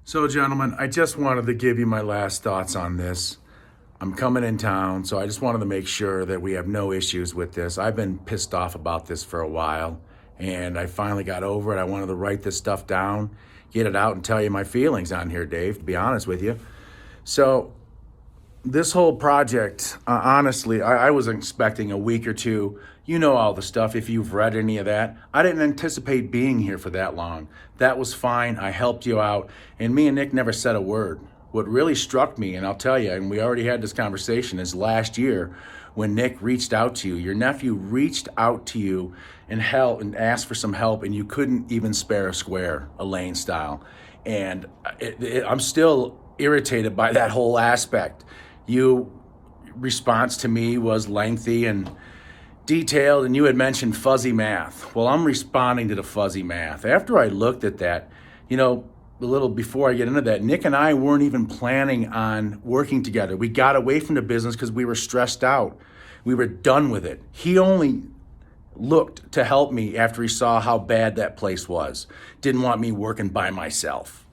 So, gentlemen, I just wanted to give you my last thoughts on this. I'm coming in town, so I just wanted to make sure that we have no issues with this. I've been pissed off about this for a while, and I finally got over it. I wanted to write this stuff down, get it out, and tell you my feelings on here, Dave, to be honest with you. So, this whole project, honestly, I was expecting a week or two. You know all the stuff if you've read any of that. I didn't anticipate being here for that long. That was fine. I helped you out. And me and Nick never said a word. What really struck me, and I'll tell you, and we already had this conversation, is last year when Nick reached out to you. Your nephew reached out to you and asked for some help, and you couldn't even spare a square, Elaine style. And I'm still irritated by that whole aspect. Your response to me was lengthy and detailed, and you had mentioned fuzzy math. Well, I'm responding to the fuzzy math. After I looked at that, a little before I get into that, Nick and I weren't even planning on working together. We got away from the business because we were stressed out. We were done with it. He only looked to help me after he saw how bad that place was. Didn't want me working by myself.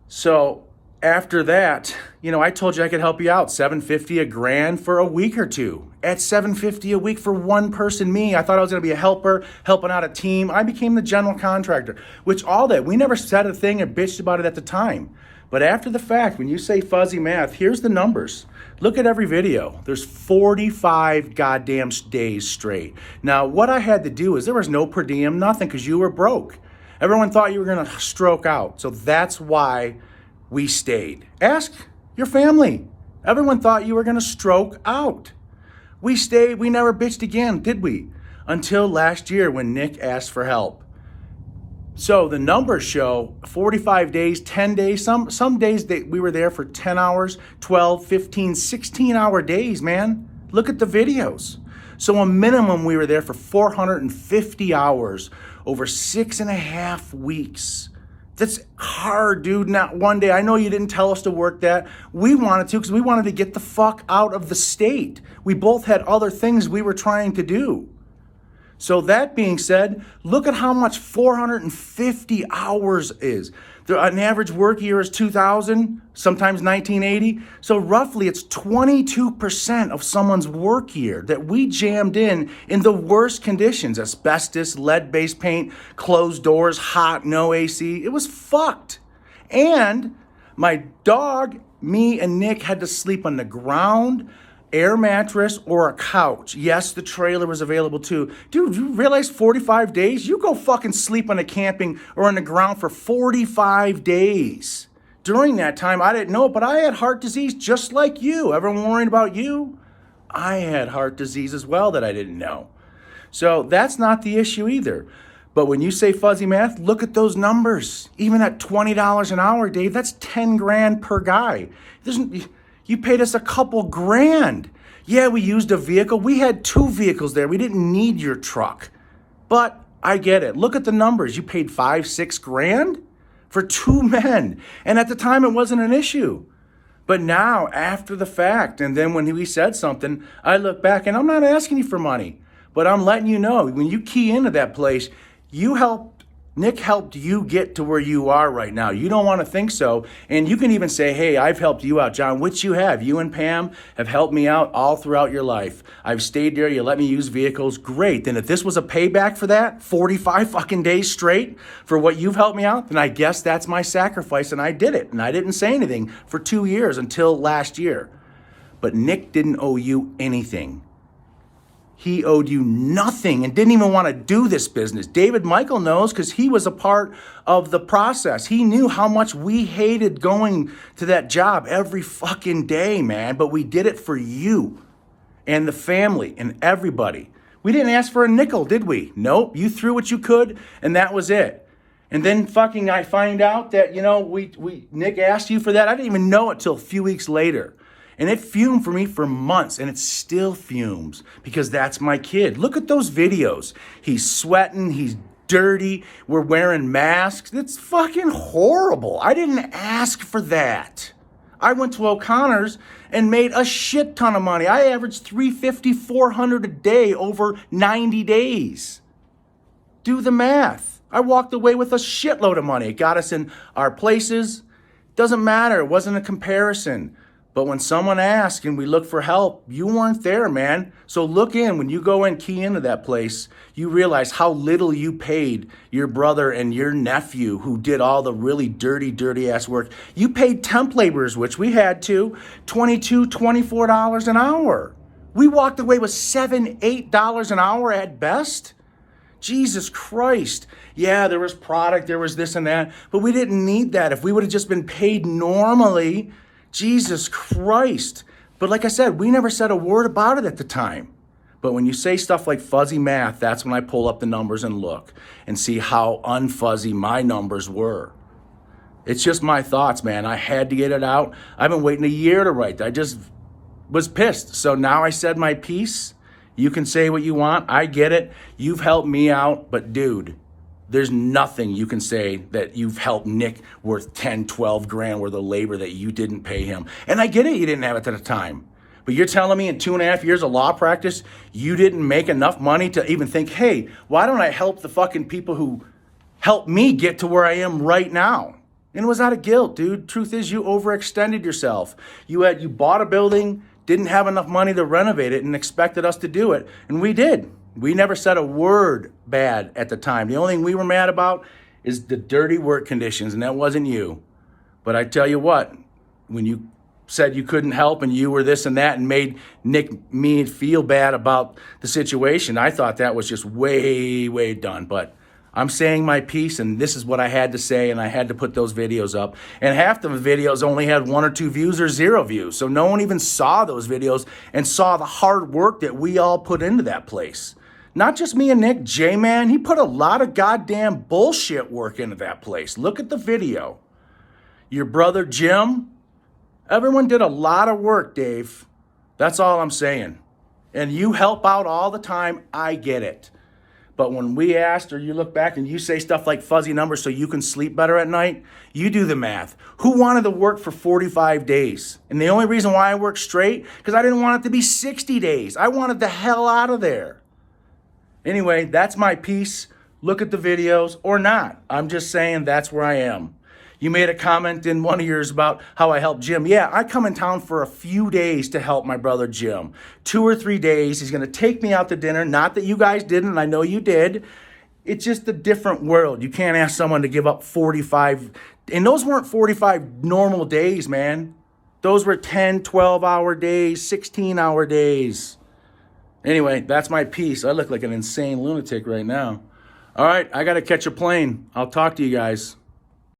So after that, I told you I could help you out. $750 a grand for a week or two. At $750 a week for one person, me. I thought I was going to be a helper, helping out a team. I became the general contractor, which all that, we never said a thing or bitched about it at the time. But after the fact, when you say fuzzy math, here's the numbers. Look at every video. There's 45 goddamn days straight. Now, what I had to do is there was no per diem, nothing, because you were broke. Everyone thought you were going to stroke out. So that's why we stayed. Ask your family. Everyone thought you were going to stroke out. We stayed. We never bitched again, did we? Until last year when Nick asked for help. So the numbers show 45 days, 10 days. Some days we were there for 10 hours, 12, 15, 16-hour days, man. Look at the videos. So a minimum we were there for 450 hours over 6.5 weeks. That's hard, dude. Not one day. I know you didn't tell us to work that. We wanted to because we wanted to get the fuck out of the state. We both had other things we were trying to do. So that being said, look at how much 450 hours is. An average work year is 2,000, sometimes 1980. So roughly it's 22% of someone's work year that we jammed in the worst conditions. Asbestos, lead-based paint, closed doors, hot, no AC. It was fucked. And my dog, me, and Nick had to sleep on the ground, air mattress, or a couch. Yes, the trailer was available too. Dude, you realize 45 days? You go fucking sleep on a camping or on the ground for 45 days. During that time, I didn't know it, but I had heart disease just like you. Everyone worrying about you? I had heart disease as well that I didn't know. So that's not the issue either. But when you say fuzzy math, look at those numbers. Even at $20 an hour, Dave, that's 10 grand per guy. You paid us a couple grand. Yeah, we used a vehicle. We had 2 vehicles there. We didn't need your truck. But I get it. Look at the numbers. You paid 5-6 grand for 2 men. And at the time, it wasn't an issue. But now, after the fact, and then when we said something, I look back, and I'm not asking you for money. But I'm letting you know, when you key into that place, Nick helped you get to where you are right now. You don't want to think so. And you can even say, hey, I've helped you out, John, which you have. You and Pam have helped me out all throughout your life. I've stayed there. You let me use vehicles. Great. Then if this was a payback for that, 45 fucking days straight for what you've helped me out, then I guess that's my sacrifice. And I did it. And I didn't say anything for 2 years until last year. But Nick didn't owe you anything. He owed you nothing and didn't even want to do this business. David Michael knows because he was a part of the process. He knew how much we hated going to that job every fucking day, man. But we did it for you and the family and everybody. We didn't ask for a nickel, did we? Nope. You threw what you could and that was it. And then fucking I find out that, Nick asked you for that. I didn't even know it till a few weeks later. And it fumed for me for months, and it still fumes because that's my kid. Look at those videos. He's sweating, he's dirty, we're wearing masks. It's fucking horrible. I didn't ask for that. I went to O'Connor's and made a shit ton of money. I averaged $350, $400 a day over 90 days. Do the math. I walked away with a shitload of money. It got us in our places. Doesn't matter. It wasn't a comparison. But when someone asks and we look for help, you weren't there, man. So look in. When you go and key into that place, you realize how little you paid your brother and your nephew who did all the really dirty, dirty ass work. You paid temp laborers, which we had to, $22, $24 an hour. We walked away with $7, $8 an hour at best. Jesus Christ. Yeah, there was product, there was this and that, but we didn't need that. If we would have just been paid normally, Jesus Christ. But like I said, we never said a word about it at the time. But when you say stuff like fuzzy math, that's when I pull up the numbers and look and see how unfuzzy my numbers were. It's just my thoughts, man. I had to get it out. I've been waiting a year to write that. I just was pissed. So now I said my piece. You can say what you want. I get it. You've helped me out. But dude, there's nothing you can say that you've helped Nick worth 10, 12 grand worth of labor that you didn't pay him. And I get it, you didn't have it at the time. But you're telling me in 2.5 years of law practice, you didn't make enough money to even think, hey, why don't I help the fucking people who helped me get to where I am right now? And it was out of guilt, dude. Truth is, you overextended yourself. You bought a building, didn't have enough money to renovate it, and expected us to do it. And we did. We never said a word bad at the time. The only thing we were mad about is the dirty work conditions, and that wasn't you. But I tell you what, when you said you couldn't help and you were this and that and made me feel bad about the situation, I thought that was just way, way done. But I'm saying my piece, and this is what I had to say, and I had to put those videos up. And half the videos only had 1 or 2 views or 0 views. So no one even saw those videos and saw the hard work that we all put into that place. Not just me and Nick, J-Man, he put a lot of goddamn bullshit work into that place. Look at the video. Your brother Jim, everyone did a lot of work, Dave. That's all I'm saying. And you help out all the time, I get it. But when we asked, or you look back and you say stuff like fuzzy numbers so you can sleep better at night, you do the math. Who wanted to work for 45 days? And the only reason why I worked straight, because I didn't want it to be 60 days. I wanted the hell out of there. Anyway, that's my piece. Look at the videos or not. I'm just saying that's where I am. You made a comment in one of yours about how I helped Jim. Yeah, I come in town for a few days to help my brother Jim. 2 or 3 days. He's going to take me out to dinner. Not that you guys didn't. I know you did. It's just a different world. You can't ask someone to give up 45. And those weren't 45 normal days, man. Those were 10, 12-hour days, 16-hour days. Anyway, that's my piece. I look like an insane lunatic right now. All right, I got to catch a plane. I'll talk to you guys.